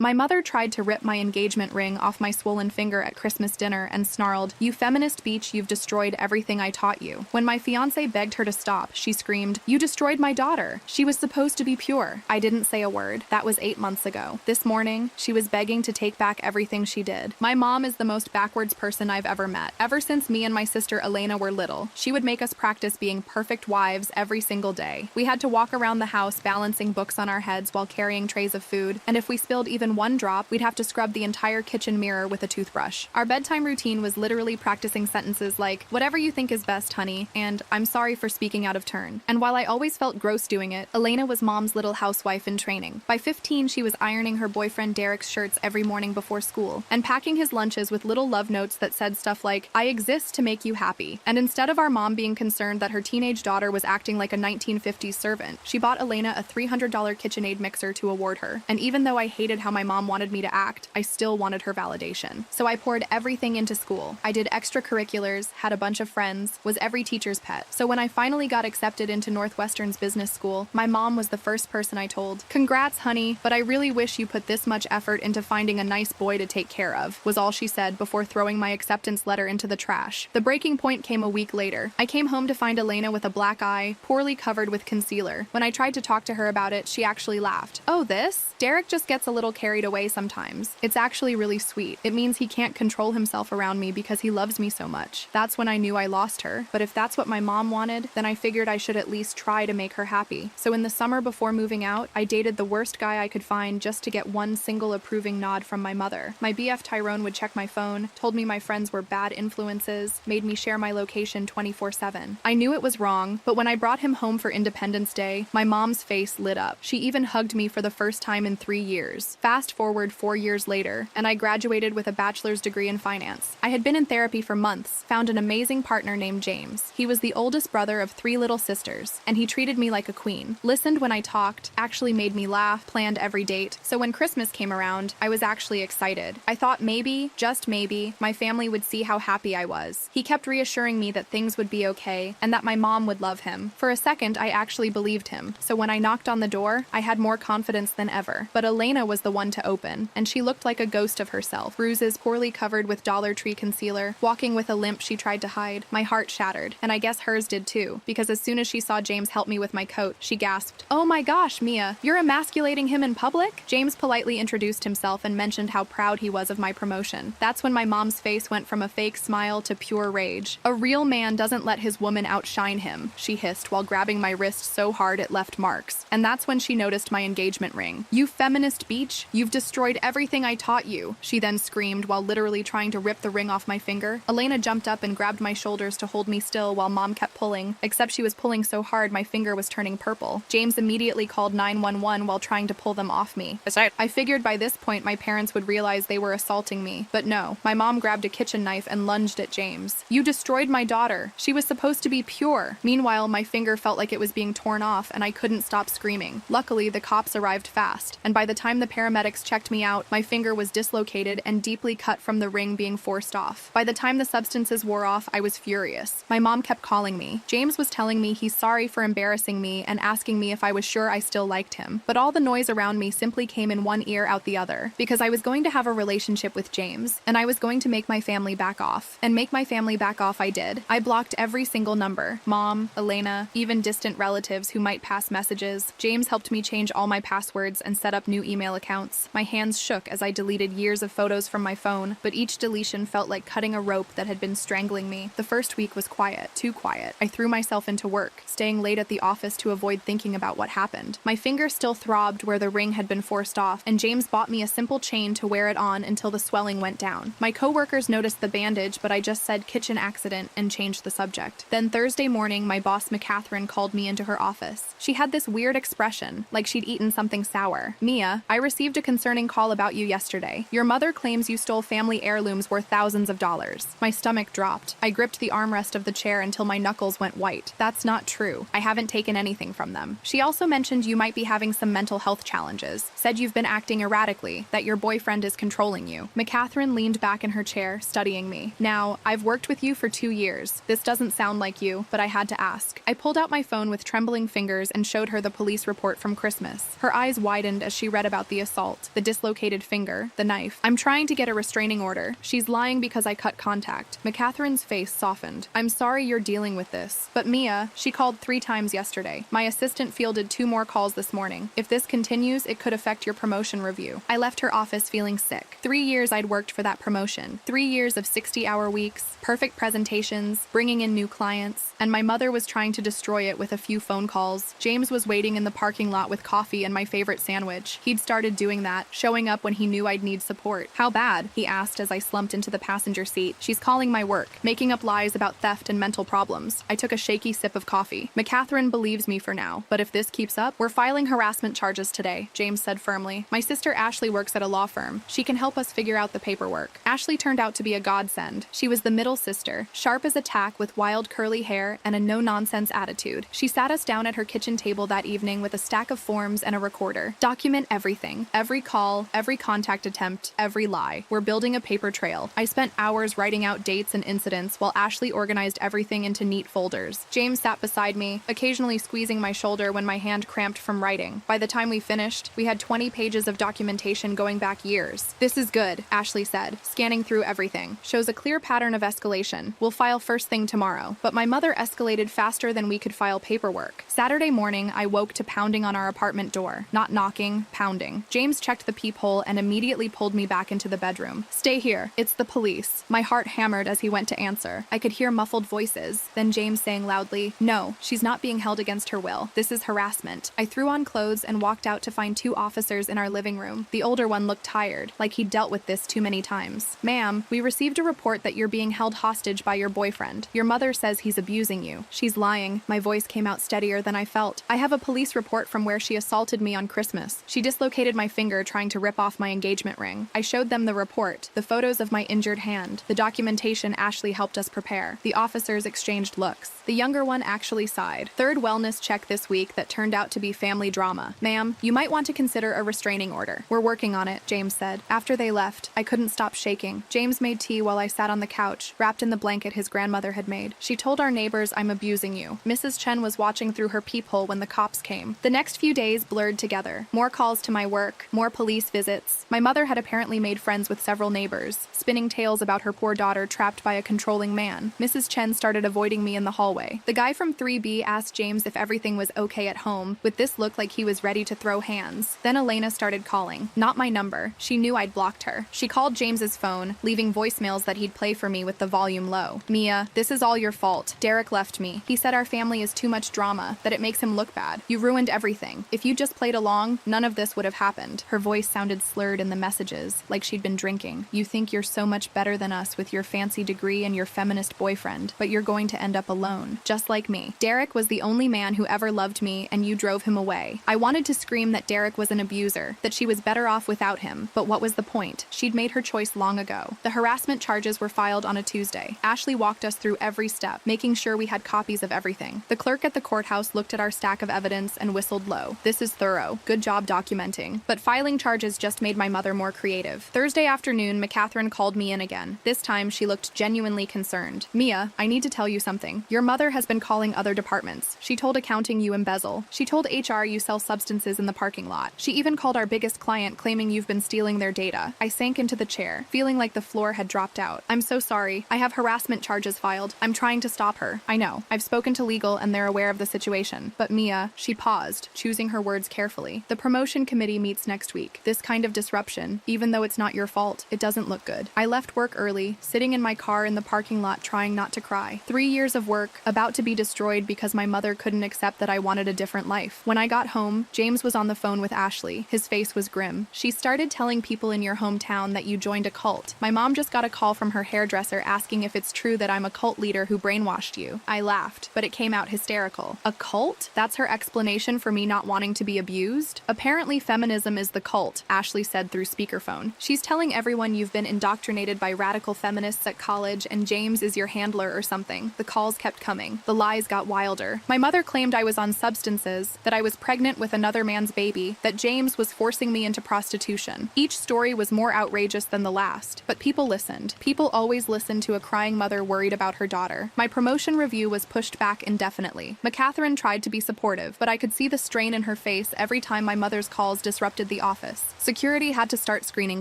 My mother tried to rip my engagement ring off my swollen finger at Christmas dinner and snarled, "You feminist beach, you've destroyed everything I taught you." When my fiance begged her to stop, she screamed, "You destroyed my daughter. She was supposed to be pure." I didn't say a word. That was 8 months ago. This morning, she was begging to take back everything she did. My mom is the most backwards person I've ever met. Ever since me and my sister Elena were little, she would make us practice being perfect wives every single day. We had to walk around the house balancing books on our heads while carrying trays of food, and if we spilled even one drop, we'd have to scrub the entire kitchen mirror with a toothbrush. Our bedtime routine was literally practicing sentences like, "Whatever you think is best, honey," and "I'm sorry for speaking out of turn." And while I always felt gross doing it, Elena was mom's little housewife in training. By 15, she was ironing her boyfriend Derek's shirts every morning before school, and packing his lunches with little love notes that said stuff like, "I exist to make you happy." And instead of our mom being concerned that her teenage daughter was acting like a 1950s servant, she bought Elena a $300 KitchenAid mixer to award her. And even though I hated how my mom wanted me to act, I still wanted her validation. So I poured everything into school. I did extracurriculars, had a bunch of friends, was every teacher's pet. So when I finally got accepted into Northwestern's business school, my mom was the first person I told. "Congrats, honey, but I really wish you put this much effort into finding a nice boy to take care of," was all she said before throwing my acceptance letter into the trash. The breaking point came a week later. I came home to find Elena with a black eye, poorly covered with concealer. When I tried to talk to her about it, she actually laughed. "Oh, this? Derek just gets a little carried away sometimes. It's actually really sweet. It means he can't control himself around me because he loves me so much." That's when I knew I lost her. But if that's what my mom wanted, then I figured I should at least try to make her happy. So in the summer before moving out, I dated the worst guy I could find just to get one single approving nod from my mother. My BF Tyrone would check my phone, told me my friends were bad influences, made me share my location 24/7. I knew it was wrong, but when I brought him home for Independence Day, my mom's face lit up. She even hugged me for the first time in 3 years. Fast forward 4 years later, and I graduated with a bachelor's degree in finance. I had been in therapy for months, found an amazing partner named James. He was the oldest brother of 3 little sisters, and he treated me like a queen. Listened when I talked, actually made me laugh, planned every date. So when Christmas came around, I was actually excited. I thought maybe, just maybe, my family would see how happy I was. He kept reassuring me that things would be okay, and that my mom would love him. For a second, I actually believed him. So when I knocked on the door, I had more confidence than ever. But Elena was the one to open, and she looked like a ghost of herself. Bruises poorly covered with Dollar Tree concealer, walking with a limp she tried to hide. My heart shattered, and I guess hers did too, because as soon as she saw James help me with my coat, she gasped, "Oh my gosh, Mia, you're emasculating him in public?" James politely introduced himself and mentioned how proud he was of my promotion. That's when my mom's face went from a fake smile to pure rage. "A real man doesn't let his woman outshine him," she hissed while grabbing my wrist so hard it left marks. And that's when she noticed my engagement ring. "You feminist beach, you've destroyed everything I taught you," she then screamed while literally trying to rip the ring off my finger. Elena jumped up and grabbed my shoulders to hold me still while mom kept pulling, except she was pulling so hard my finger was turning purple. James immediately called 911 while trying to pull them off me. I figured by this point my parents would realize they were assaulting me, but no. My mom grabbed a kitchen knife and lunged at James. "You destroyed my daughter. She was supposed to be pure." Meanwhile, my finger felt like it was being torn off and I couldn't stop screaming. Luckily, the cops arrived fast, and by the time the paramedics checked me out, my finger was dislocated and deeply cut from the ring being forced off. By the time the substances wore off, I was furious. My mom kept calling me. James was telling me he's sorry for embarrassing me and asking me if I was sure I still liked him. But all the noise around me simply came in one ear out the other, because I was going to have a relationship with James, and I was going to make my family back off. And make my family back off I did. I blocked every single number. Mom, Elena, even distant relatives who might pass messages. James helped me change all my passwords and set up new email accounts. My hands shook as I deleted years of photos from my phone, but each deletion felt like cutting a rope that had been strangling me. The first week was quiet, too quiet. I threw myself into work, staying late at the office to avoid thinking about what happened. My finger still throbbed where the ring had been forced off, and James bought me a simple chain to wear it on until the swelling went down. My coworkers noticed the bandage, but I just said kitchen accident and changed the subject. Then Thursday morning, my boss McCatherine called me into her office. She had this weird expression, like she'd eaten something sour. "Mia, I received a concerning call about you yesterday. Your mother claims you stole family heirlooms worth thousands of dollars." My stomach dropped. I gripped the armrest of the chair until my knuckles went white. "That's not true. I haven't taken anything from them." She also mentioned you might be having some mental health challenges. Said you've been acting erratically, that your boyfriend is controlling you. McCatherine leaned back in her chair, studying me. "Now, I've worked with you for 2 years. This doesn't sound like you, but I had to ask." I pulled out my phone with trembling fingers and showed her the police report from Christmas. Her eyes widened as she read about the assault. fault. The dislocated finger, the knife. I'm trying to get a restraining order. She's lying because I cut contact. McCatherine's face softened. I'm sorry you're dealing with this. But Mia, she called 3 times yesterday. My assistant fielded 2 more calls this morning. If this continues, it could affect your promotion review. I left her office feeling sick. 3 years I'd worked for that promotion. 3 years of 60-hour weeks, perfect presentations, bringing in new clients, and my mother was trying to destroy it with a few phone calls. James was waiting in the parking lot with coffee and my favorite sandwich. He'd started doing that, showing up when he knew I'd need support. How bad? He asked as I slumped into the passenger seat. She's calling my work, making up lies about theft and mental problems. I took a shaky sip of coffee. McCatherine believes me for now, but if this keeps up, we're filing harassment charges today, James said firmly. My sister Ashley works at a law firm. She can help us figure out the paperwork. Ashley turned out to be a godsend. She was the middle sister, sharp as a tack with wild curly hair and a no-nonsense attitude. She sat us down at her kitchen table that evening with a stack of forms and a recorder. Document everything. Every call, every contact attempt, every lie. We're building a paper trail. I spent hours writing out dates and incidents while Ashley organized everything into neat folders. James sat beside me, occasionally squeezing my shoulder when my hand cramped from writing. By the time we finished, we had 20 pages of documentation going back years. This is good, Ashley said, scanning through everything. Shows a clear pattern of escalation. We'll file first thing tomorrow. But my mother escalated faster than we could file paperwork. Saturday morning, I woke to pounding on our apartment door. Not knocking, pounding. James checked the peephole and immediately pulled me back into the bedroom. Stay here. It's the police. My heart hammered as he went to answer. I could hear muffled voices. Then James saying loudly, no, she's not being held against her will. This is harassment. I threw on clothes and walked out to find 2 officers in our living room. The older one looked tired, like he'd dealt with this too many times. Ma'am, we received a report that you're being held hostage by your boyfriend. Your mother says he's abusing you. She's lying. My voice came out steadier than I felt. I have a police report from where she assaulted me on Christmas. She dislocated my finger trying to rip off my engagement ring. I showed them the report, the photos of my injured hand, the documentation Ashley helped us prepare. The officers exchanged looks. The younger one actually sighed. 3rd wellness check this week that turned out to be family drama. Ma'am, you might want to consider a restraining order. We're working on it, James said. After they left, I couldn't stop shaking. James made tea while I sat on the couch, wrapped in the blanket his grandmother had made. She told our neighbors I'm abusing you. Mrs. Chen was watching through her peephole when the cops came. The next few days blurred together. More calls to my work, more police visits. My mother had apparently made friends with several neighbors, spinning tales about her poor daughter trapped by a controlling man. Mrs. Chen started avoiding me in the hallway. The guy from 3B asked James if everything was okay at home, with this look like he was ready to throw hands. Then Elena started calling. Not my number. She knew I'd blocked her. She called James's phone, leaving voicemails that he'd play for me with the volume low. Mia, this is all your fault. Derek left me. He said our family is too much drama, that it makes him look bad. You ruined everything. If you just played along, none of this would have happened. Her voice sounded slurred in the messages, like she'd been drinking. You think you're so much better than us with your fancy degree and your feminist boyfriend, but you're going to end up alone, just like me. Derek was the only man who ever loved me, and you drove him away. I wanted to scream that Derek was an abuser, that she was better off without him, but what was the point? She'd made her choice long ago. The harassment charges were filed on a Tuesday. Ashley walked us through every step, making sure we had copies of everything. The clerk at the courthouse looked at our stack of evidence and whistled low. This is thorough. Good job documenting. But filing charges just made my mother more creative. Thursday afternoon, McCatherine called me in again. This time, she looked genuinely concerned. Mia, I need to tell you something. Your mother has been calling other departments. She told accounting you embezzle. She told HR you sell substances in the parking lot. She even called our biggest client claiming you've been stealing their data. I sank into the chair, feeling like the floor had dropped out. I'm so sorry. I have harassment charges filed. I'm trying to stop her. I know. I've spoken to legal and they're aware of the situation. But Mia, she paused, choosing her words carefully. The promotion committee meets next week. This kind of disruption, even though it's not your fault, it doesn't look good. I left work early, sitting in my car in the parking lot trying not to cry. 3 years of work, about to be destroyed because my mother couldn't accept that I wanted a different life. When I got home, James was on the phone with Ashley. His face was grim. She started telling people in your hometown that you joined a cult. My mom just got a call from her hairdresser asking if it's true that I'm a cult leader who brainwashed you. I laughed, but it came out hysterical. A cult? That's her explanation for me not wanting to be abused? Apparently feminism is the cult, Ashley said through speakerphone. She's telling everyone you've been indoctrinated by radical feminists at college and James is your handler or something. The calls kept coming. The lies got wilder. My mother claimed I was on substances, that I was pregnant with another man's baby, that James was forcing me into prostitution. Each story was more outrageous than the last, but people listened. People always listen to a crying mother worried about her daughter. My promotion review was pushed back indefinitely. McCatherine tried to be supportive, but I could see the strain in her face every time my mother's calls disrupted the office. Security had to start screening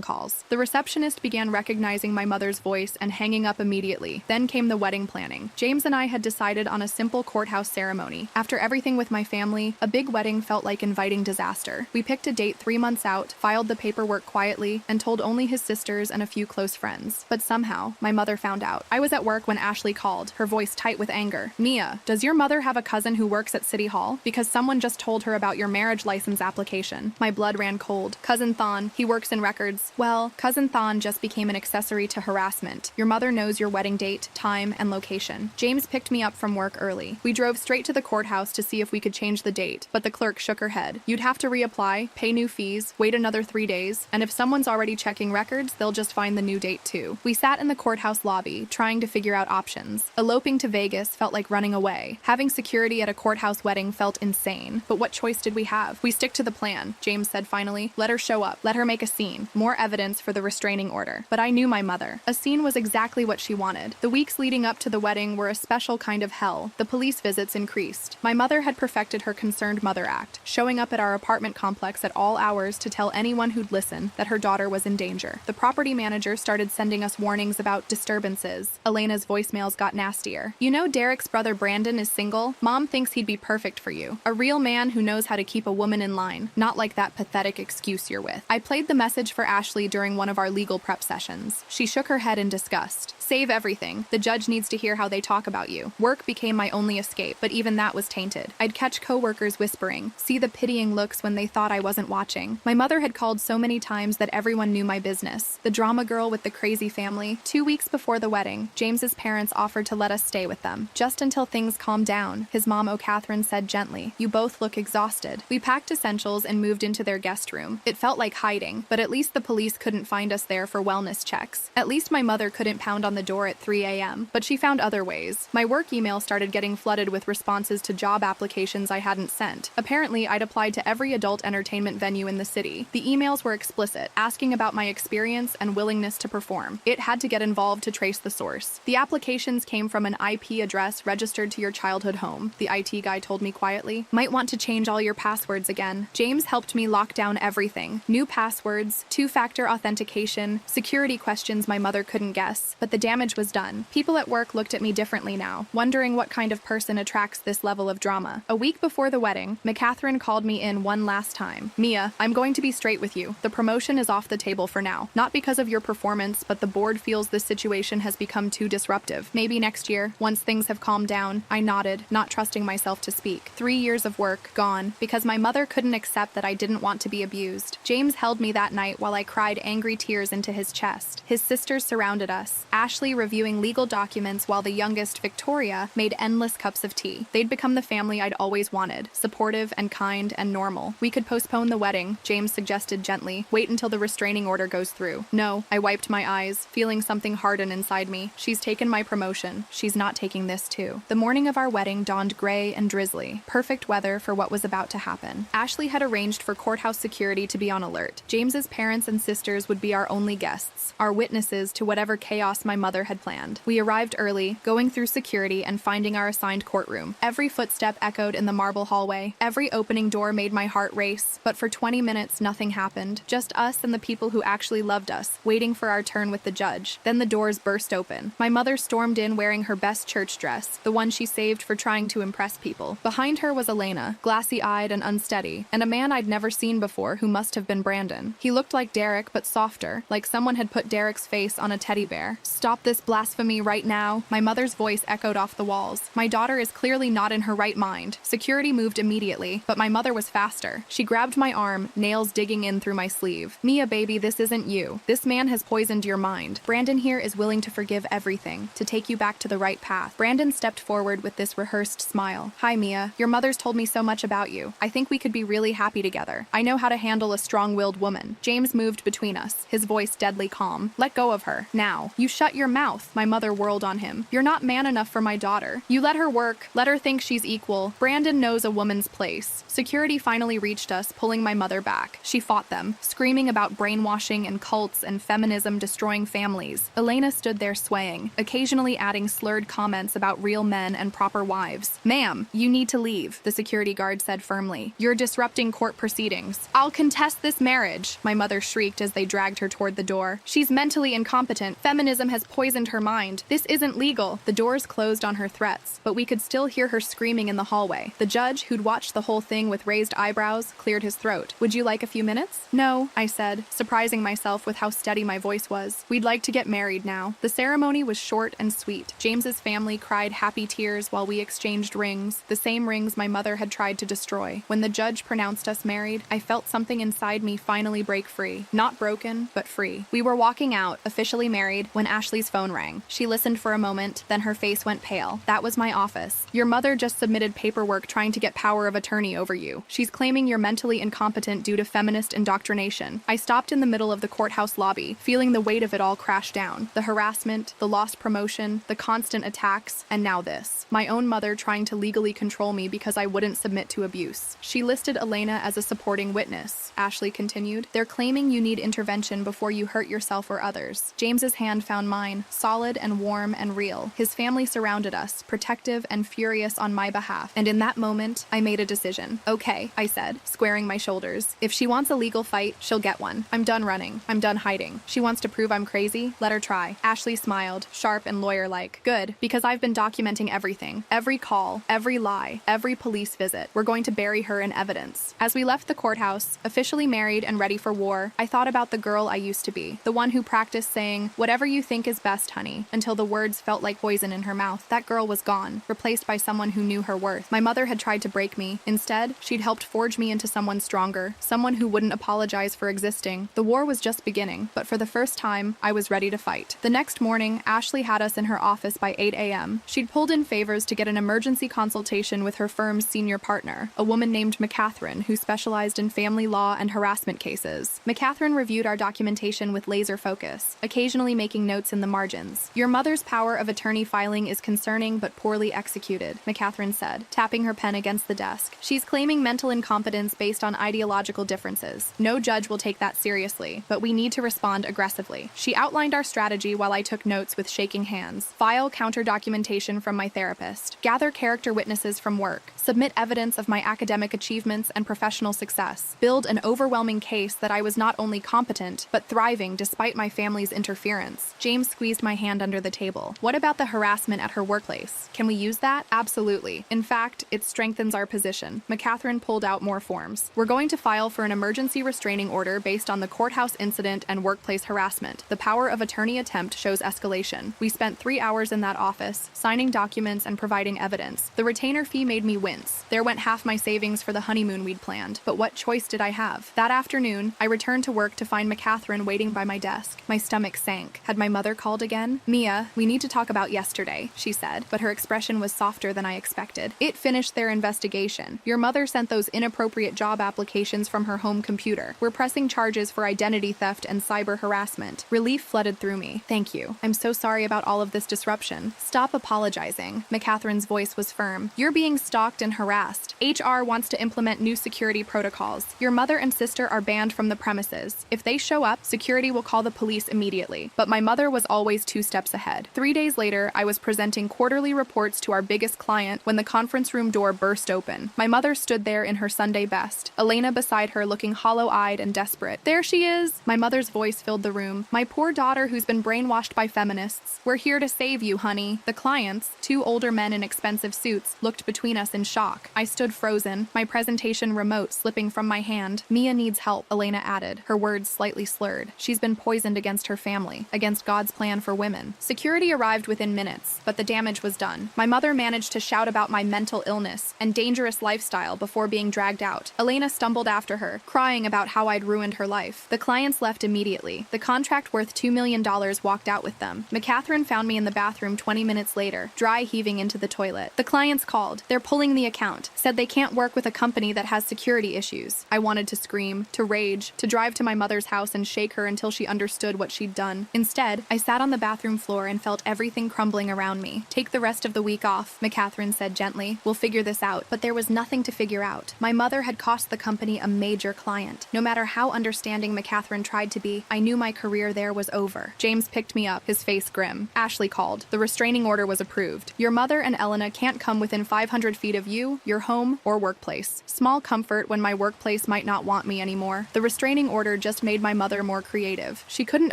calls. The receptionist began recognizing my mother's voice and hanging up immediately. Then came the wedding planning. James and I had decided on a simple courthouse ceremony. After everything with my family, a big wedding felt like inviting disaster. We picked a date 3 months out, filed the paperwork quietly, and told only his sisters and a few close friends. But somehow, my mother found out. I was at work when Ashley called, her voice tight with anger. "Mia, does your mother have a cousin who works at City Hall? Because someone just told her about your marriage license application." My blood ran cold. "Cousin Thon, he works in records." "Well, Cousin Thon just became an accessory to harassment. Your mother knows your wedding date, time, and location." James picked me up from work early. We drove straight to the courthouse to see if we could change the date, but the clerk shook her head. "You'd have to reapply, pay new fees, wait another 3 days, and if someone's already checking records, they'll just find the new date too." We sat in the courthouse lobby, trying to figure out options. Eloping to Vegas felt like running away. Having security at a courthouse wedding felt insane. But what choice did we have? "We stick to the plan," James said finally. "Let her show up. Let her make a scene. More evidence for the restraining order." But I knew my mother. A scene was exactly what she wanted. The weeks leading up to the wedding were a special kind of hell. The police visits increased. My mother had perfected her concerned mother act, showing up at our apartment complex at all hours to tell anyone who'd listen that her daughter was in danger. The property manager started sending us warnings about disturbances. Elena's voicemails got nastier. "You know Derek's brother Brandon is single? Mom thinks he'd be perfect for you. A real man who knows how to keep a woman in line, not like that pathetic excuse you're with." I played the message for Ashley during one of our legal prep sessions. She shook her head in disgust. "Save everything. The judge needs to hear how they talk about you." Work became my only escape, but even that was tainted. I'd catch coworkers whispering, see the pitying looks when they thought I wasn't watching. My mother had called so many times that everyone knew my business. The drama girl with the crazy family. 2 weeks before the wedding, James's parents offered to let us stay with them, just until things calmed down. His mom, O'Catherine, said gently, "You both look exhausted." We packed essentials and moved into their guest room. It felt like hiding, but at least the police couldn't find us there for wellness checks. At least my mother couldn't pound on the door at 3 a.m., but she found other ways. My work email started getting flooded with responses to job applications I hadn't sent. Apparently, I'd applied to every adult entertainment venue in the city. The emails were explicit, asking about my experience and willingness to perform. It had to get involved to trace the source. The applications came from an IP address registered to your childhood home, the IT guy told me quietly. "Might want to change all your passwords again." James helped me lock down everything. New passwords, 2-factor authentication, security questions my mother couldn't guess, but the damage was done. People at work looked at me differently now, wondering what kind of person attracts this level of drama. A week before the wedding, McCatherine called me in one last time. "Mia, I'm going to be straight with you. The promotion is off the table for now. Not because of your performance, but the board feels this situation has become too disruptive. Maybe next year, once things have calmed down." I nodded, not trusting myself to speak. 3 years of work, gone, because my mother couldn't accept that I didn't want to be abused. James held me that night while I cried angry tears into his chest. His sisters surrounded us, Ashley reviewing legal documents while the youngest, Victoria, made endless cups of tea. They'd become the family I'd always wanted, supportive and kind and normal. "We could postpone the wedding," James suggested gently. "Wait until the restraining order goes through." "No," I wiped my eyes, feeling something harden inside me. "She's taken my promotion. She's not taking this too." The morning of our wedding dawned gray and drizzly, perfect weather for what was about to happen. Ashley had arranged for courthouse security to be on alert. James's parents and sisters would be our only guests, our witnesses to whatever chaos my mother had planned. We arrived early, going through security and finding our assigned courtroom. Every footstep echoed in the marble hallway. Every opening door made my heart race. But for 20 minutes, nothing happened. Just us and the people who actually loved us, waiting for our turn with the judge. Then the doors burst open. My mother stormed in wearing her best church dress, the one she saved for trying to impress people. Behind her was Elena, glassy-eyed and unsteady, and a man I'd never seen before who must have been Brandon. He looked like Derek, but softer, like someone had put Derek's face on a teddy bear. "Stop this blasphemy right now." My mother's voice echoed off the walls. "My daughter is clearly not in her right mind." Security moved immediately, but my mother was faster. She grabbed my arm, nails digging in through my sleeve. "Mia, baby, this isn't you. This man has poisoned your mind. Brandon here is willing to forgive everything, to take you back to the right path." Brandon stepped forward with this rehearsed smile. "Hi, Mia. Your mother's told me so much about you. I think we could be really happy together. I know how to handle a strong-willed woman." James moved between us, his voice deadly calm. "Let go of her. Now. You shut your your mouth, my mother whirled on him. You're not man enough for my daughter. You let her work, let her think she's equal. Brandon knows a woman's place. Security finally reached us, pulling my mother back. She fought them, screaming about brainwashing and cults and feminism destroying families. Elena stood there swaying, occasionally adding slurred comments about real men and proper wives. Ma'am, you need to leave, the security guard said firmly. You're disrupting court proceedings. I'll contest this marriage, my mother shrieked as they dragged her toward the door. She's mentally incompetent. Feminism has poisoned her mind. This isn't legal. The doors closed on her threats, but we could still hear her screaming in the hallway. The judge, who'd watched the whole thing with raised eyebrows, cleared his throat. Would you like a few minutes? No, I said, surprising myself with how steady my voice was. We'd like to get married now. The ceremony was short and sweet. James's family cried happy tears while we exchanged rings, the same rings my mother had tried to destroy. When the judge pronounced us married, I felt something inside me finally break free. Not broken, but free. We were walking out, officially married, when Ashley's phone rang. She listened for a moment, then her face went pale. That was my office. Your mother just submitted paperwork trying to get power of attorney over you. She's claiming you're mentally incompetent due to feminist indoctrination. I stopped in the middle of the courthouse lobby, feeling the weight of it all crash down. The harassment, the lost promotion, the constant attacks, and now this. My own mother trying to legally control me because I wouldn't submit to abuse. She listed Elena as a supporting witness, Ashley continued. They're claiming you need intervention before you hurt yourself or others. James's hand found mine, solid and warm and real. His family surrounded us, protective and furious on my behalf. And in that moment, I made a decision. Okay, I said, squaring my shoulders. If she wants a legal fight, she'll get one. I'm done running. I'm done hiding. She wants to prove I'm crazy? Let her try. Ashley smiled, sharp and lawyer-like. Good, because I've been documenting everything. Every call, every lie, every police visit. We're going to bury her in evidence. As we left the courthouse, officially married and ready for war, I thought about the girl I used to be. The one who practiced saying, whatever you think is best, honey, until the words felt like poison in her mouth. That girl was gone, replaced by someone who knew her worth. My mother had tried to break me. Instead, she'd helped forge me into someone stronger, someone who wouldn't apologize for existing. The war was just beginning, but for the first time, I was ready to fight. The next morning, Ashley had us in her office by 8 a.m. She'd pulled in favors to get an emergency consultation with her firm's senior partner, a woman named McCatherine, who specialized in family law and harassment cases. McCatherine reviewed our documentation with laser focus, occasionally making notes in the margins. Your mother's power of attorney filing is concerning but poorly executed, McCatherine said, tapping her pen against the desk. She's claiming mental incompetence based on ideological differences. No judge will take that seriously, but we need to respond aggressively. She outlined our strategy while I took notes with shaking hands. File counter documentation from my therapist. Gather character witnesses from work. Submit evidence of my academic achievements and professional success. Build an overwhelming case that I was not only competent, but thriving despite my family's interference. James squeezed my hand under the table. What about the harassment at her workplace? Can we use that? Absolutely. In fact, it strengthens our position. McCatherine pulled out more forms. We're going to file for an emergency restraining order based on the courthouse incident and workplace harassment. The power of attorney attempt shows escalation. We spent 3 hours in that office, signing documents and providing evidence. The retainer fee made me wince. There went half my savings for the honeymoon we'd planned. But what choice did I have? That afternoon, I returned to work to find McCatherine waiting by my desk. My stomach sank. Had my mother called again? Mia, we need to talk about yesterday, she said, but her expression was softer than I expected. It finished their investigation. Your mother sent those inappropriate job applications from her home computer. We're pressing charges for identity theft and cyber harassment. Relief flooded through me. Thank you. I'm so sorry about all of this disruption. Stop apologizing. McCatherine's voice was firm. You're being stalked and harassed. HR wants to implement new security protocols. Your mother and sister are banned from the premises. If they show up, security will call the police immediately. But my mother was always 2 steps ahead. 3 days later, I was presenting quarterly reports to our biggest client when the conference room door burst open. My mother stood there in her Sunday best, Elena beside her looking hollow-eyed and desperate. There she is! My mother's voice filled the room. My poor daughter who's been brainwashed by feminists. We're here to save you, honey. The clients, 2 older men in expensive suits, looked between us in shock. I stood frozen, my presentation remote slipping from my hand. Mia needs help, Elena added, her words slightly slurred. She's been poisoned against her family, against God's plan for women. Security arrived within minutes, but the damage was done. My mother managed to shout about my mental illness and dangerous lifestyle before being dragged out. Elena stumbled after her, crying about how I'd ruined her life. The clients left immediately. The contract worth $2 million walked out with them. McCatherine found me in the bathroom 20 minutes later, dry heaving into the toilet. The clients called. They're pulling the account, said they can't work with a company that has security issues. I wanted to scream, to rage, to drive to my mother's house and shake her until she understood what she'd done. Instead, I sat sat on the bathroom floor and felt everything crumbling around me. Take the rest of the week off, McCatherine said gently. We'll figure this out. But there was nothing to figure out. My mother had cost the company a major client. No matter how understanding McCatherine tried to be, I knew my career there was over. James picked me up, his face grim. Ashley called. The restraining order was approved. Your mother and Elena can't come within 500 feet of you, your home, or workplace. Small comfort when my workplace might not want me anymore. The restraining order just made my mother more creative. She couldn't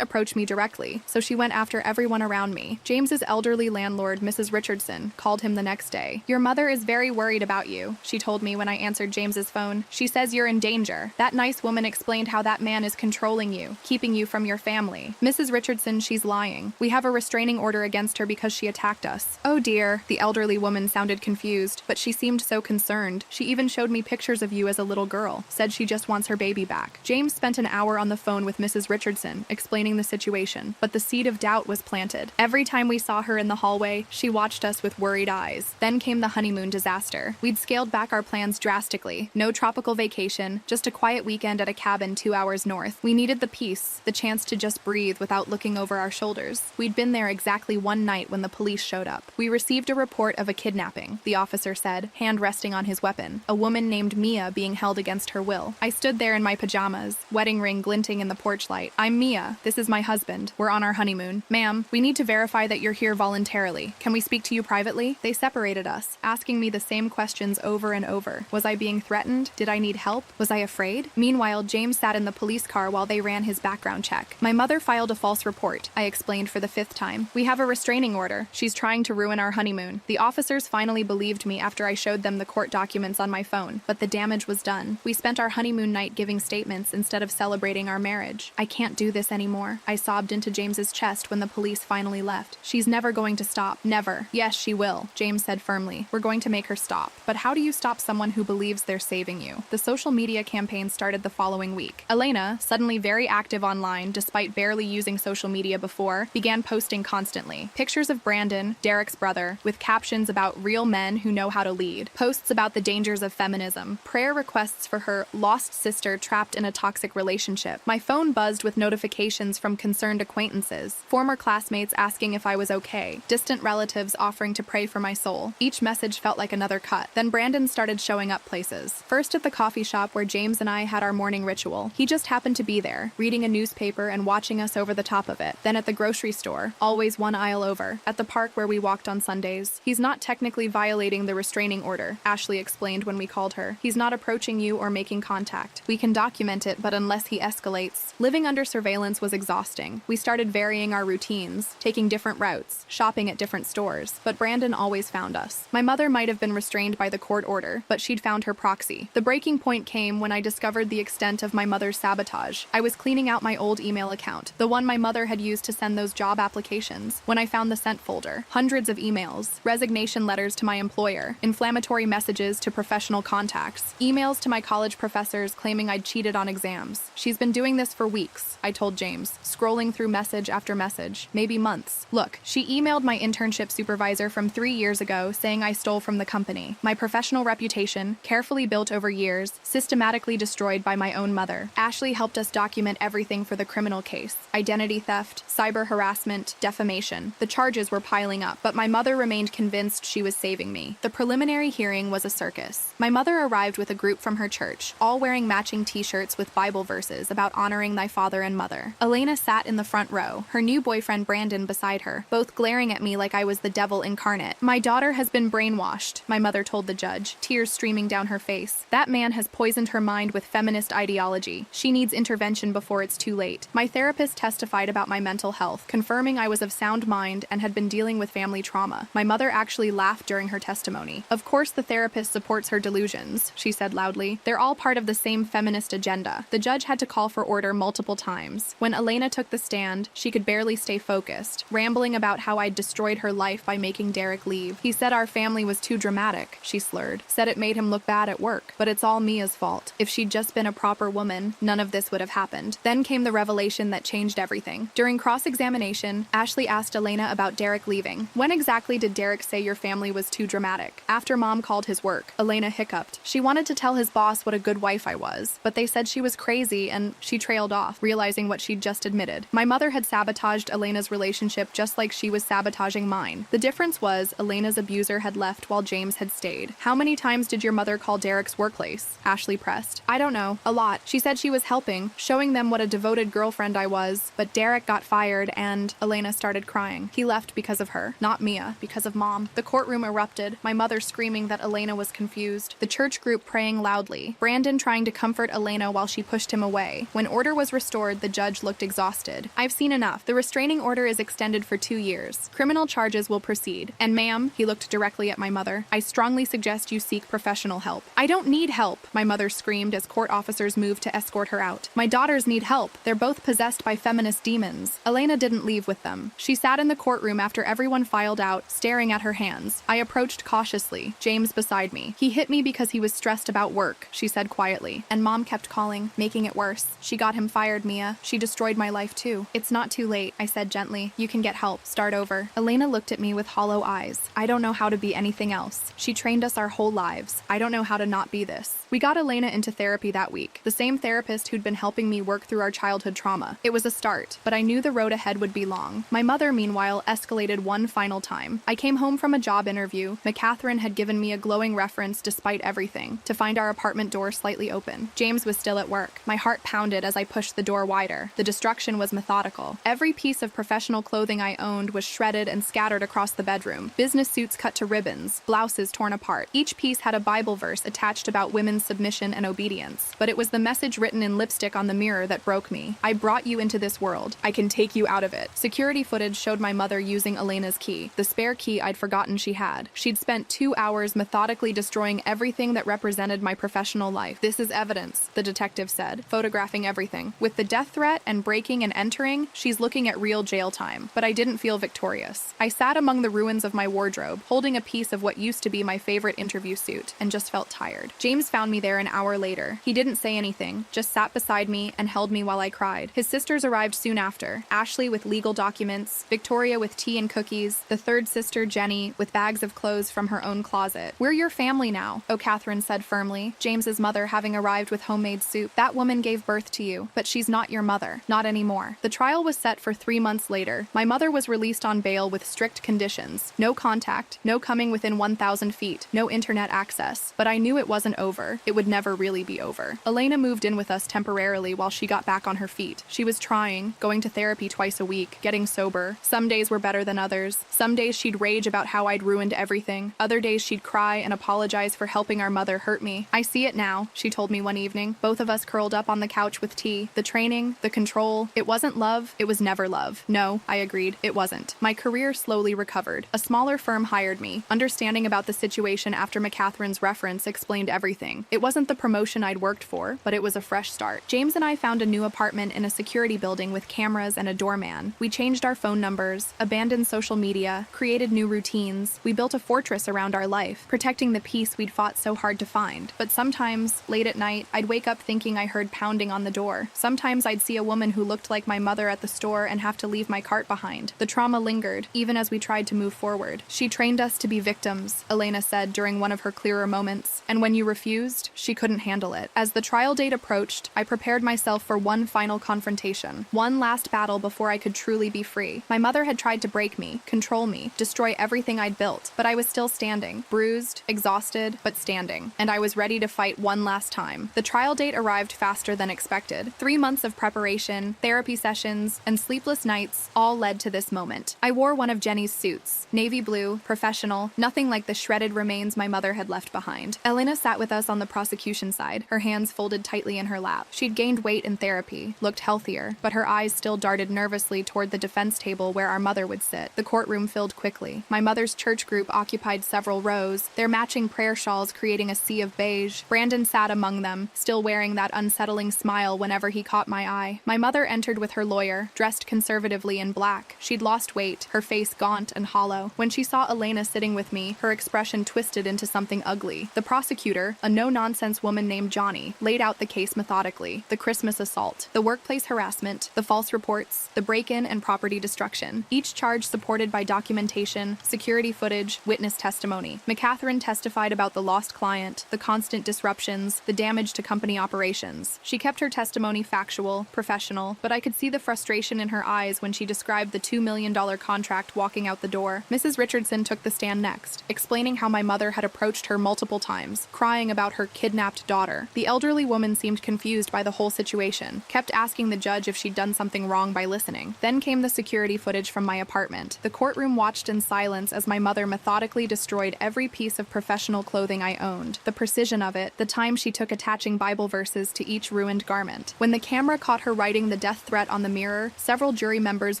approach me directly, so she went after everyone around me. James's elderly landlord, Mrs. Richardson, called him the next day. Your mother is very worried about you, she told me when I answered James's phone. She says you're in danger. That nice woman explained how that man is controlling you, keeping you from your family. Mrs. Richardson, she's lying. We have a restraining order against her because she attacked us. Oh dear, the elderly woman sounded confused, but she seemed so concerned. She even showed me pictures of you as a little girl, said she just wants her baby back. James spent an hour on the phone with Mrs. Richardson, explaining the situation, but the seed of doubt was planted. Every time we saw her in the hallway, she watched us with worried eyes. Then came the honeymoon disaster. We'd scaled back our plans drastically. No tropical vacation, just a quiet weekend at a cabin 2 hours north. We needed the peace, the chance to just breathe without looking over our shoulders. We'd been there exactly one night when the police showed up. We received a report of a kidnapping, the officer said, hand resting on his weapon. A woman named Mia being held against her will. I stood there in my pajamas, wedding ring glinting in the porch light. I'm Mia. This is my husband. We're on our honeymoon. Ma'am, we need to verify that you're here voluntarily. Can we speak to you privately? They separated us, asking me the same questions over and over. Was I being threatened? Did I need help? Was I afraid? Meanwhile, James sat in the police car while they ran his background check. My mother filed a false report, I explained for the 5th time. We have a restraining order. She's trying to ruin our honeymoon. The officers finally believed me after I showed them the court documents on my phone, but the damage was done. We spent our honeymoon night giving statements instead of celebrating our marriage. I can't do this anymore. I sobbed into James's chest when the police finally left. She's never going to stop. Never. Yes, she will, James said firmly. We're going to make her stop. But how do you stop someone who believes they're saving you? The social media campaign started the following week. Elena, suddenly very active online despite barely using social media before, began posting constantly. Pictures of Brandon, Derek's brother, with captions about real men who know how to lead. Posts about the dangers of feminism. Prayer requests for her lost sister trapped in a toxic relationship. My phone buzzed with notifications from concerned acquaintances. Former classmates asking if I was okay. Distant relatives offering to pray for my soul. Each message felt like another cut. Then Brandon started showing up places. First at the coffee shop where James and I had our morning ritual. He just happened to be there, reading a newspaper and watching us over the top of it. Then at the grocery store, always one aisle over. At the park where we walked on Sundays. He's not technically violating the restraining order, Ashley explained when we called her. He's not approaching you or making contact. We can document it, but unless he escalates. Living under surveillance was exhausting. We started varying our routines, taking different routes, shopping at different stores. But Brandon always found us. My mother might have been restrained by the court order, but she'd found her proxy. The breaking point came when I discovered the extent of my mother's sabotage. I was cleaning out my old email account, the one my mother had used to send those job applications, when I found the sent folder. Hundreds of emails, resignation letters to my employer, inflammatory messages to professional contacts, emails to my college professors claiming I'd cheated on exams. She's been doing this for weeks, I told James, scrolling through message after message, maybe months. Look, she emailed my internship supervisor from 3 years ago saying I stole from the company. My professional reputation, carefully built over years, systematically destroyed by my own mother. Ashley helped us document everything for the criminal case. Identity theft, cyber harassment, defamation. The charges were piling up, but my mother remained convinced she was saving me. The preliminary hearing was a circus. My mother arrived with a group from her church, all wearing matching t-shirts with Bible verses about honoring thy father and mother. Elena sat in the front row, her new boyfriend Brandon beside her, both glaring at me like I was the devil incarnate. My daughter has been brainwashed, my mother told the judge, tears streaming down her face. That man has poisoned her mind with feminist ideology. She needs intervention before it's too late. My therapist testified about my mental health, confirming I was of sound mind and had been dealing with family trauma. My mother actually laughed during her testimony. Of course the therapist supports her delusions, she said loudly. They're all part of the same feminist agenda. The judge had to call for order multiple times. When Elena took the stand, she could barely stay focused, rambling about how I'd destroyed her life by making Derek leave. He said our family was too dramatic, she slurred. Said it made him look bad at work. But it's all Mia's fault. If she'd just been a proper woman, none of this would have happened. Then came the revelation that changed everything. During cross-examination, Ashley asked Elena about Derek leaving. When exactly did Derek say your family was too dramatic? After Mom called his work, Elena hiccuped. She wanted to tell his boss what a good wife I was, but they said she was crazy and she trailed off, realizing what she'd just admitted. My mother had sabotaged sabotaged Elena's relationship just like she was sabotaging mine. The difference was Elena's abuser had left while James had stayed. How many times did your mother call Derek's workplace? Ashley pressed. I don't know. A lot. She said she was helping, showing them what a devoted girlfriend I was, but Derek got fired and Elena started crying. He left because of her, not Mia, because of Mom. The courtroom erupted, my mother screaming that Elena was confused, the church group praying loudly, Brandon trying to comfort Elena while she pushed him away. When order was restored, the judge looked exhausted. I've seen enough. The restraining order is extended for 2 years. Criminal charges will proceed. And ma'am, he looked directly at my mother, I strongly suggest you seek professional help. I don't need help, my mother screamed as court officers moved to escort her out. My daughters need help. They're both possessed by feminist demons. Elena didn't leave with them. She sat in the courtroom after everyone filed out, staring at her hands. I approached cautiously, James beside me. He hit me because he was stressed about work, she said quietly. And Mom kept calling, making it worse. She got him fired, Mia. She destroyed my life too. It's not too late, I said gently. You can get help. Start over. Elena looked at me with hollow eyes. I don't know how to be anything else. She trained us our whole lives. I don't know how to not be this. We got Elena into therapy that week, the same therapist who'd been helping me work through our childhood trauma. It was a start, but I knew the road ahead would be long. My mother, meanwhile, escalated one final time. I came home from a job interview. McCatherine had given me a glowing reference despite everything, to find our apartment door slightly open. James was still at work. My heart pounded as I pushed the door wider. The destruction was methodical. Every piece of professional clothing I owned was shredded and scattered across the bedroom. Business suits cut to ribbons, blouses torn apart. Each piece had a Bible verse attached about women's submission and obedience. But it was the message written in lipstick on the mirror that broke me. I brought you into this world. I can take you out of it. Security footage showed my mother using Elena's key, the spare key I'd forgotten she had. She'd spent 2 hours methodically destroying everything that represented my professional life. This is evidence, the detective said, photographing everything. With the death threat and breaking and entering, she's looking at real jail time. But I didn't feel victorious. I sat among the ruins of my wardrobe, holding a piece of what used to be my favorite interview suit, and just felt tired. James found me there an hour later. He didn't say anything, just sat beside me and held me while I cried. His sisters arrived soon after, Ashley with legal documents, Victoria with tea and cookies, the third sister, Jenny, with bags of clothes from her own closet. We're your family now, O'Catherine said firmly, James's mother having arrived with homemade soup. That woman gave birth to you, but she's not your mother. Not anymore. The trial was set for 3 months later. My mother was released on bail with strict conditions. No contact, no coming within 1,000 feet, no internet access. But I knew it wasn't over. It would never really be over. Elena moved in with us temporarily while she got back on her feet. She was trying, going to therapy twice a week, getting sober. Some days were better than others. Some days she'd rage about how I'd ruined everything. Other days she'd cry and apologize for helping our mother hurt me. I see it now, she told me one evening. Both of us curled up on the couch with tea. The training, the control. It wasn't love. It was never love. No, I agreed. It wasn't. My career slowly recovered. A smaller firm hired me. Understanding about the situation after McCatherine's reference explained everything. It wasn't the promotion I'd worked for, but it was a fresh start. James and I found a new apartment in a security building with cameras and a doorman. We changed our phone numbers, abandoned social media, created new routines. We built a fortress around our life, protecting the peace we'd fought so hard to find. But sometimes, late at night, I'd wake up thinking I heard pounding on the door. Sometimes I'd see a woman who looked like my mother at the store and have to leave my cart behind. The trauma lingered, even as we tried to move forward. She trained us to be victims, Elena said during one of her clearer moments. And when you refused, she couldn't handle it. As the trial date approached, I prepared myself for one final confrontation. One last battle before I could truly be free. My mother had tried to break me, control me, destroy everything I'd built, but I was still standing, bruised, exhausted, but standing. And I was ready to fight one last time. The trial date arrived faster than expected. 3 months of preparation, therapy sessions, and sleepless nights all led to this moment. I wore one of Jenny's suits, navy blue, professional, nothing like the shredded remains my mother had left behind. Elena sat with us on the prosecution side, her hands folded tightly in her lap. She'd gained weight in therapy, looked healthier, but her eyes still darted nervously toward the defense table where our mother would sit. The courtroom filled quickly. My mother's church group occupied several rows, their matching prayer shawls creating a sea of beige. Brandon sat among them, still wearing that unsettling smile whenever he caught my eye. My mother entered with her lawyer, dressed conservatively in black. She'd lost weight, her face gaunt and hollow. When she saw Elena sitting with me, her expression twisted into something ugly. The prosecutor, a no-nonsense woman named Johnny, laid out the case methodically. The Christmas assault, the workplace harassment, the false reports, the break-in and property destruction. Each charge supported by documentation, security footage, witness testimony. McCatherine testified about the lost client, the constant disruptions, the damage to company operations. She kept her testimony factual, professional, but I could see the frustration in in her eyes when she described the $2 million contract walking out the door. Mrs. Richardson took the stand next, explaining how my mother had approached her multiple times, crying about her kidnapped daughter. The elderly woman seemed confused by the whole situation, kept asking the judge if she'd done something wrong by listening. Then came the security footage from my apartment. The courtroom watched in silence as my mother methodically destroyed every piece of professional clothing I owned. The precision of it, the time she took attaching Bible verses to each ruined garment. When the camera caught her writing the death threat on the mirror, several jury members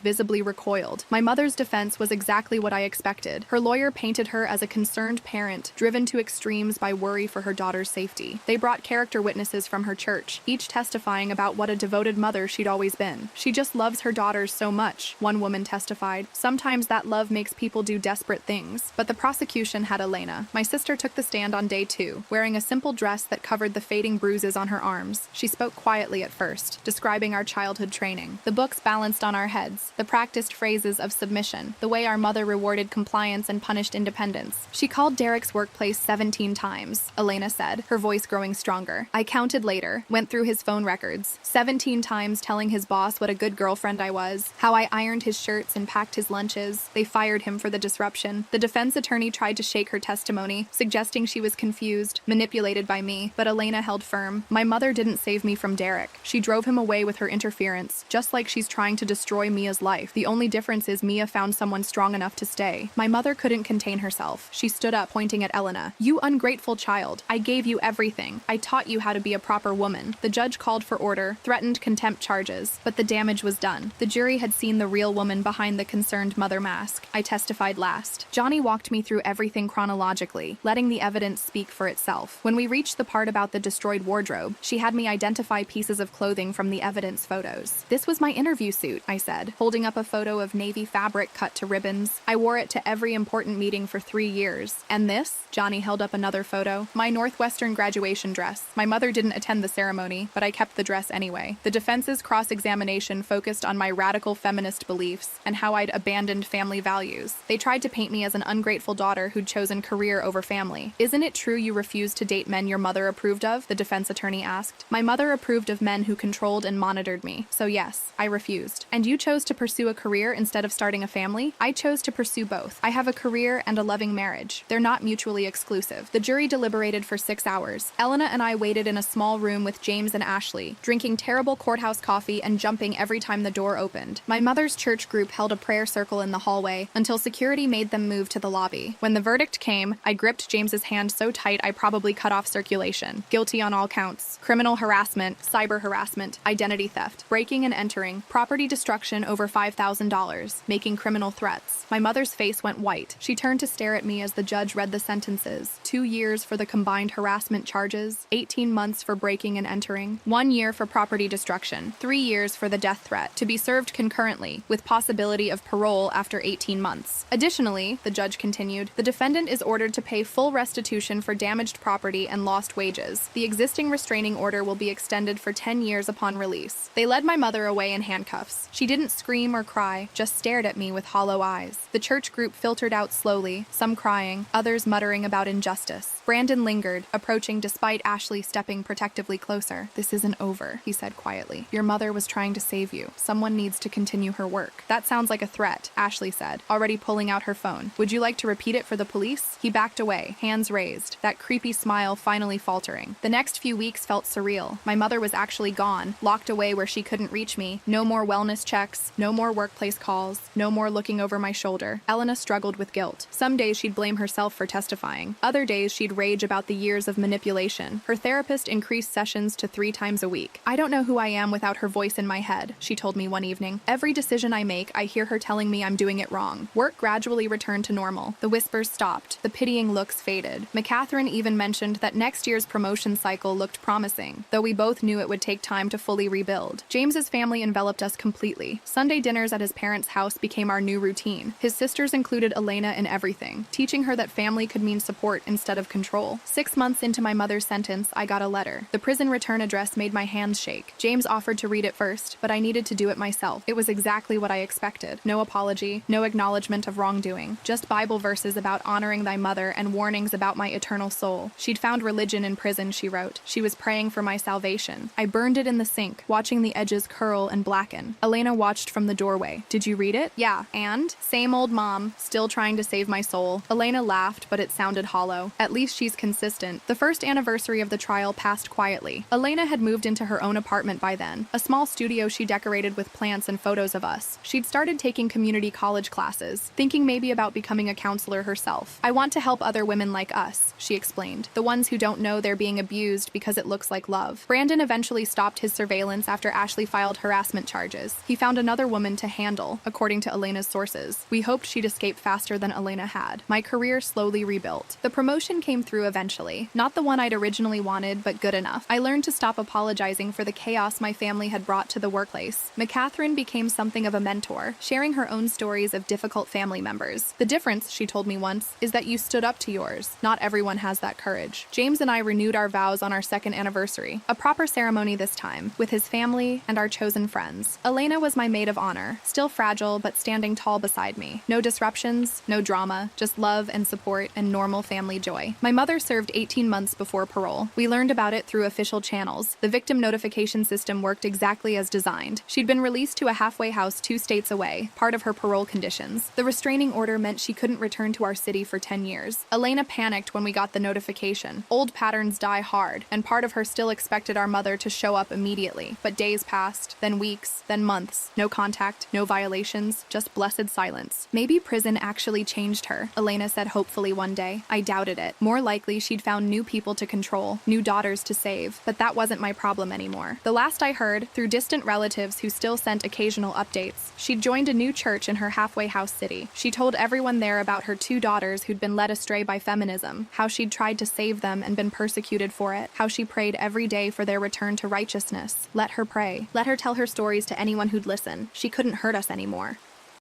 visibly recoiled. My mother's defense was exactly what I expected. Her lawyer painted her as a concerned parent, driven to extremes by worry for her daughter's safety. They brought character witnesses from her church, each testifying about what a devoted mother she'd always been. She just loves her daughters so much, one woman testified. Sometimes that love makes people do desperate things. But the prosecution had Elena. My sister took the stand on day 2, wearing a simple dress that covered the fading bruises on her arms. She spoke quietly at first, describing our childhood training. The books balanced on our heads, the practiced phrases of submission, the way our mother rewarded compliance and punished independence. She called Derek's workplace 17 times, Elena said, her voice growing stronger. I counted later, went through his phone records, 17 times telling his boss what a good girlfriend I was, how I ironed his shirts and packed his lunches. They fired him for the disruption. The defense attorney tried to shake her testimony, suggesting she was confused, manipulated by me, but Elena held firm. My mother didn't save me from Derek. She drove him away with her interference, just like she's trying to destroy Mia's life. The only difference is Mia found someone strong enough to stay. My mother couldn't contain herself. She stood up, pointing at Elena. You ungrateful child. I gave you everything. I taught you how to be a proper woman. The judge called for order, threatened contempt charges, but the damage was done. The jury had seen the real woman behind the concerned mother mask. I testified last. Johnny walked me through everything chronologically, letting the evidence speak for itself. When we reached the part about the destroyed wardrobe, she had me identify pieces of clothing from the evidence photos. This was my interview suit, I said, holding up a photo of navy fabric cut to ribbons. I wore it to every important meeting for 3 years. And this? Johnny held up another photo. My Northwestern graduation dress. My mother didn't attend the ceremony, but I kept the dress anyway. The defense's cross-examination focused on my radical feminist beliefs and how I'd abandoned family values. They tried to paint me as an ungrateful daughter who'd chosen career over family. Isn't it true you refused to date men your mother approved of? The defense attorney asked. My mother approved of men who controlled and monitored me, so yes, I refused. And you chose to pursue a career instead of starting a family? I chose to pursue both. I have a career and a loving marriage. They're not mutually exclusive. The jury deliberated for 6 hours. Elena and I waited in a small room with James and Ashley, drinking terrible courthouse coffee and jumping every time the door opened. My mother's church group held a prayer circle in the hallway until security made them move to the lobby. When the verdict came, I gripped James's hand so tight I probably cut off circulation. Guilty on all counts. Criminal harassment, cyber harassment, identity theft, breaking and entering, property destruction over $5,000, making criminal threats. My mother's face went white. She turned to stare at me as the judge read the sentences. 2 years for the combined harassment charges, 18 months for breaking and entering, 1 year for property destruction, 3 years for the death threat, to be served concurrently, with possibility of parole after 18 months. Additionally, the judge continued, the defendant is ordered to pay full restitution for damaged property and lost wages. The existing restraining order will be extended for 10 years upon release. They led my mother away in handcuffs. She didn't scream or cry, just stared at me with hollow eyes. The church group filtered out slowly, some crying, others muttering about injustice. Brandon lingered, approaching despite Ashley stepping protectively closer. This isn't over, he said quietly. Your mother was trying to save you. Someone needs to continue her work. That sounds like a threat, Ashley said, already pulling out her phone. Would you like to repeat it for the police? He backed away, hands raised, that creepy smile finally faltering. The next few weeks felt surreal. My mother was actually gone, locked away where she couldn't reach me. No more wellness checks, no more workplace calls, no more looking over my shoulder. Elena struggled with guilt. Some days she'd blame herself for testifying. Other days she'd rage about the years of manipulation. Her therapist increased sessions to 3 times a week. I don't know who I am without her voice in my head, she told me one evening. Every decision I make, I hear her telling me I'm doing it wrong. Work gradually returned to normal. The whispers stopped. The pitying looks faded. McCatherine even mentioned that next year's promotion cycle looked promising, though we both knew it would take time to fully rebuild. James's family enveloped us completely. Sunday dinners at his parents' house became our new routine. His sisters included Elena in everything, teaching her that family could mean support instead of control. 6 months into my mother's sentence, I got a letter. The prison return address made my hands shake. James offered to read it first, but I needed to do it myself. It was exactly what I expected. No apology, no acknowledgement of wrongdoing, just Bible verses about honoring thy mother and warnings about my eternal soul. She'd found religion in prison, she wrote. She was praying for my salvation. I burned it in the sink, watching the edges curl and blacken. Elena watched from the doorway. Did you read it? Yeah, and? Same old mom, still trying to save my soul. Elena laughed, but it sounded hollow. At least she's consistent. The first anniversary of the trial passed quietly. Elena had moved into her own apartment by then, a small studio she decorated with plants and photos of us. She'd started taking community college classes, thinking maybe about becoming a counselor herself. I want to help other women like us, she explained, the ones who don't know they're being abused because it looks like love. Brandon eventually stopped his surveillance after Ashley filed harassment charges. He found another woman to handle, according to Elena's sources. We hoped she'd escape faster than Elena had. My career slowly rebuilt. The promotion came through eventually. Not the one I'd originally wanted, but good enough. I learned to stop apologizing for the chaos my family had brought to the workplace. McCatherine became something of a mentor, sharing her own stories of difficult family members. The difference, she told me once, is that you stood up to yours. Not everyone has that courage. James and I renewed our vows on our second anniversary. A proper ceremony this time, with his family and our chosen friends. Elena was my maid of honor, still fragile but standing tall beside me. No disruptions, no drama, just love and support and normal family joy. My mother served 18 months before parole. We learned about it through official channels. The victim notification system worked exactly as designed. She'd been released to a halfway house 2 states away, part of her parole conditions. The restraining order meant she couldn't return to our city for 10 years. Elena panicked when we got the notification. Old patterns die hard, and part of her still expected our mother to show up immediately. But days passed, then weeks, then months. No contact, no violations, just blessed silence. Maybe prison actually changed her, Elena said hopefully one day. I doubted it. More likely she'd found new people to control, new daughters to save. But that wasn't my problem anymore. The last I heard, through distant relatives who still sent occasional updates, she'd joined a new church in her halfway house city. She told everyone there about her 2 daughters who'd been led astray by feminism, how she'd tried to save them and been persecuted for it, how she prayed every day for their return to righteousness. Let her pray. Let her tell her stories to anyone who'd listen. She couldn't hurt us anymore.